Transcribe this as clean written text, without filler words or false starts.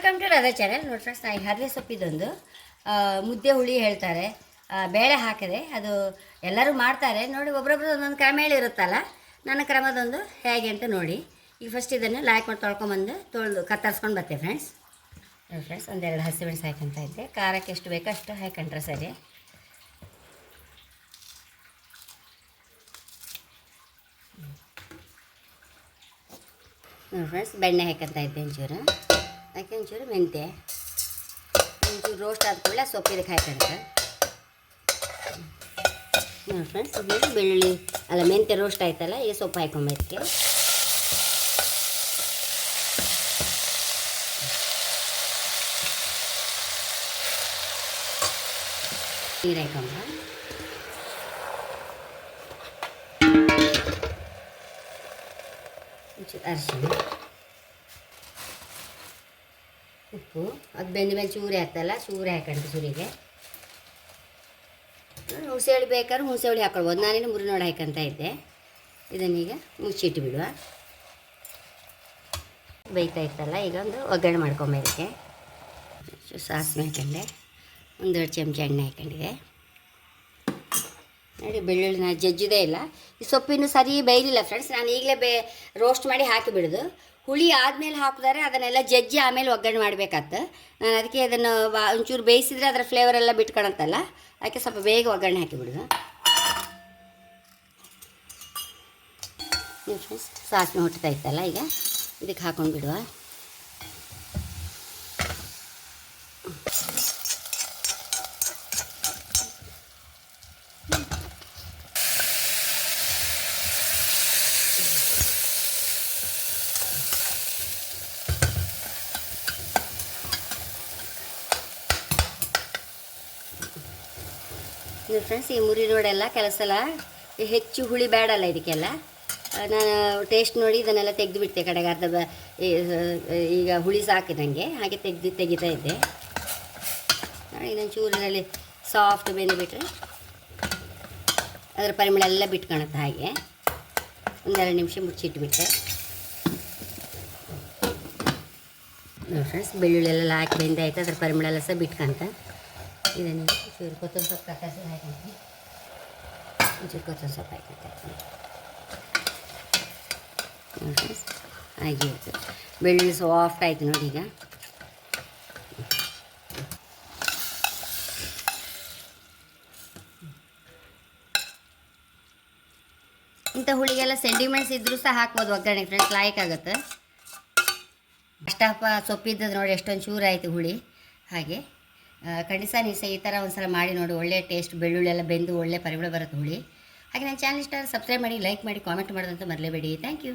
Welcome to Radha channel. ನೋಡಿ friends, ನಾನು ಹರಳೆ ಸೊಪ್ಪಿದೊಂದು ಮುದ್ದೆ ಹುಳಿ ಹೇಳ್ತಾರೆ, ಬೇಳೆ ಹಾಕಿದೆ. ಅದು ಎಲ್ಲರೂ ಮಾಡ್ತಾರೆ ನೋಡಿ, ಒಬ್ಬೊಬ್ರದ್ದು ಒಂದೊಂದು ಕ್ರಮ ಇರುತ್ತಲ್ಲ. ನನ್ನ ಕ್ರಮದೊಂದು ಹೇಗೆ ಅಂತ ನೋಡಿ. ಈಗ ಫಸ್ಟ್ ಇದನ್ನು ಲಾಯ್ಕ್ ಮಾಡಿ ತೊಳ್ಕೊಂಬಂದು ಕತ್ತರಿಸ್ಕೊಂಡು ಬರ್ತೀವಿ ಫ್ರೆಂಡ್ಸ್. ನೋಡಿ ಫ್ರೆಂಡ್ಸ್, ಒಂದೆರಡು ಹಸಿಮೆಣಸು ಹಾಕಂತ ಇದ್ದೆ. ಖಾರಕ್ಕೆ ಎಷ್ಟು ಬೇಕೋ ಅಷ್ಟು ಹಾಕೊಂಡ್ರೆ ಸರಿ. ನೋಡಿ ಫ್ರೆಂಡ್ಸ್, ಬೆಣ್ಣೆ ಹಾಕಂತ ಇದ್ದೆ ಒಂಚೂರು. ಹಾಕಿ ಒಂಚೂರು ಮೆಂತ್ಯ, ಒಂಚೂರು ರೋಸ್ಟ್ ಆದ ಕೂಡಲೇ ಸೊಪ್ಪು ಇದಕ್ಕೆ ಹಾಕಂತ. ನೋಡಿ ಫ್ರೆಂಡ್ಸ್, ಇದು ಬೆಳ್ಳುಳ್ಳಿ ಅಲ್ಲ ಮೆಂತ್ಯ ರೋಸ್ಟ್ ಆಯ್ತಲ್ಲ, ಈಗ ಸೊಪ್ಪು ಹಾಕೊಂಬದಕ್ಕೆ ನೀರು ಹಾಕೊಂಬ. ಒಂಚೂರು ಅರಿಶಿನ, ಉಪ್ಪು. ಅದು ಬೆಂದ ಮೇಲೆ ಚೂರಿ ಹಾಕ್ತಲ್ಲ, ಚೂರಿ ಹಾಕೊಂಡು ಸುರಿಗೆ. ಹುಣಸೆ ಹುಳಿ ಬೇಕಾದ್ರೆ ಹುಣಸೆ ಹುಳಿ ಹಾಕ್ಕೊಳ್ಬೋದು. ನಾನೇನು ಮುರಿನೋಡು ಹಾಕಂತ ಇದ್ದೆ. ಇದನ್ನೀಗ ಮುಚ್ಚಿಟ್ಟು ಬಿಡುವ. ಬೇಯ್ತಾ ಇತ್ತಲ್ಲ, ಈಗ ಒಂದು ಒಗ್ಗರಣೆ ಮಾಡ್ಕೊಂಬದಕ್ಕೆ ಸಾಸಿವೆ ಹಾಕೊಂಡೆ, ಒಂದೆರಡು ಚಮಚ ಎಣ್ಣೆ ಹಾಕೊಂಡಿದೆ. ನೋಡಿ, ಬೆಳ್ಳುಳ್ಳಿ ನಾನು ಜಜ್ಜಿದೇ ಇಲ್ಲ. ಈ ಸೊಪ್ಪಿನ ಸರಿ ಬೇಯಲಿಲ್ಲ ಫ್ರೆಂಡ್ಸ್. ನಾನು ಈಗಲೇ ರೋಸ್ಟ್ ಮಾಡಿ ಹಾಕಿಬಿಡೋದು. ಹುಳಿ ಆದಮೇಲೆ ಹಾಕಿದರೆ ಅದನ್ನೆಲ್ಲ ಜಜ್ಜಿ ಆಮೇಲೆ ಒಗ್ಗರಣೆ ಮಾಡಬೇಕಾಗ್ತದೆ. ನಾನು ಅದಕ್ಕೆ ಅದನ್ನು ಒಂಚೂರು ಬೇಯಿಸಿದರೆ ಅದರ ಫ್ಲೇವರ್ ಎಲ್ಲ ಬಿಟ್ಕೊಳತ್ತಲ್ಲ, ಅದಕ್ಕೆ ಸ್ವಲ್ಪ ಬೇಗ ಒಗ್ಗರಣೆ ಹಾಕಿಬಿಡೋದು. ಫ್ರೆಂಡ್ಸ್, ಸಾಸಿವೆ ಹುಟ್ಟುತ್ತಾ ಇತ್ತಲ್ಲ, ಈಗ ಇದಕ್ಕೆ ಹಾಕೊಂಡು ಬಿಡುವ. ಫ್ರೆಂಡ್ಸ್, ಈ ಮುರಿ ನೋಡೆಲ್ಲ ಕೆಲಸ ಎಲ್ಲ ಹೆಚ್ಚು ಹುಳಿ ಬೇಡಲ್ಲ ಇದಕ್ಕೆಲ್ಲ. ನಾನು ಟೇಸ್ಟ್ ನೋಡಿ ಇದನ್ನೆಲ್ಲ ತೆಗೆದು ಬಿಡ್ತೆ ಕಡೆಗೆ. ಅರ್ಧ ಈಗ ಹುಳಿ ಸಾಕು ನನಗೆ, ಹಾಗೆ ತೆಗಿತಾ ಇದ್ದೆ. ಇನ್ನೊಂದು ಚೂರಿನಲ್ಲಿ ಸಾಫ್ಟ್ ಬೆಂದುಬಿಟ್ರೆ ಅದರ ಪರಿಮಳ ಎಲ್ಲ ಬಿಟ್ಕೊಳುತ್ತೆ. ಹಾಗೆ ಒಂದೆರಡು ನಿಮಿಷ ಮುಚ್ಚಿಟ್ಬಿಟ್ಟೆ. ನೋಡಿ ಫ್ರೆಂಡ್ಸ್, ಬೆಳ್ಳುಳ್ಳಿ ಎಲ್ಲ ಹಾಕಿ ಬೆಂದಾಯ್ತು, ಅದರ ಪರಿಮಳ ಎಲ್ಲ ಸಹ ಬಿಟ್ಕೊಂತ. ಇದನ್ನು ಚೂರು ಕೊತ್ತಂಬರಿ ಸೊಪ್ಪು ಕತ್ತರಿಸಿ ಹಾಕಂತೀನಿ. ಒಂಚೂರು ಕೊತ್ತಂಬರಿ ಸೊಪ್ಪು ಹಾಕಂತೀನಿ. ನೋಡಿ, ಹಾಗೆ ಇತ್ತು. ಬೆಳ್ಳುಳ್ಳಿ ಸಾಫ್ಟ್ ಆಯಿತು ನೋಡಿ. ಈಗ ಇಂಥ ಹುಳಿಗೆಲ್ಲ ಸೆಂಟಿಮೆಂಟ್ಸ್ ಇದ್ದರೂ ಸಹ ಹಾಕ್ಬೋದು ಒಗ್ಗರಣೆ ಫ್ರೆಂಡ್ಸ್, ಲಾಯ್ಕ್ ಆಗುತ್ತೆ. ಅಷ್ಟಪ್ಪ ಸೊಪ್ಪಿದ್ದದು ನೋಡಿ, ಎಷ್ಟೊಂದು ಚೂರು ಆಯಿತು ಹುಳಿ. ಹಾಗೆ ಖಂಡಿತ ನೀವು ಸಹ ಈ ಥರ ಒಂದು ಸಲ ಮಾಡಿ ನೋಡಿ, ಒಳ್ಳೆ ಟೇಸ್ಟ್. ಬೆಳ್ಳುಳ್ಳಿ ಎಲ್ಲ ಬೆಂದು ಒಳ್ಳೆ ಪರಿಮಳ ಬರುತ್ತೆ ಹುಳಿ. ಹಾಗೆ ನನ್ನ ಚಾನಲ್ ಇಷ್ಟ ಸಬ್ಸ್ಕ್ರೈಬ್ ಮಾಡಿ, ಲೈಕ್ ಮಾಡಿ, ಕಾಮೆಂಟ್ ಮಾಡೋದಂತ ಮರಲೇಬೇಡಿ. Thank you.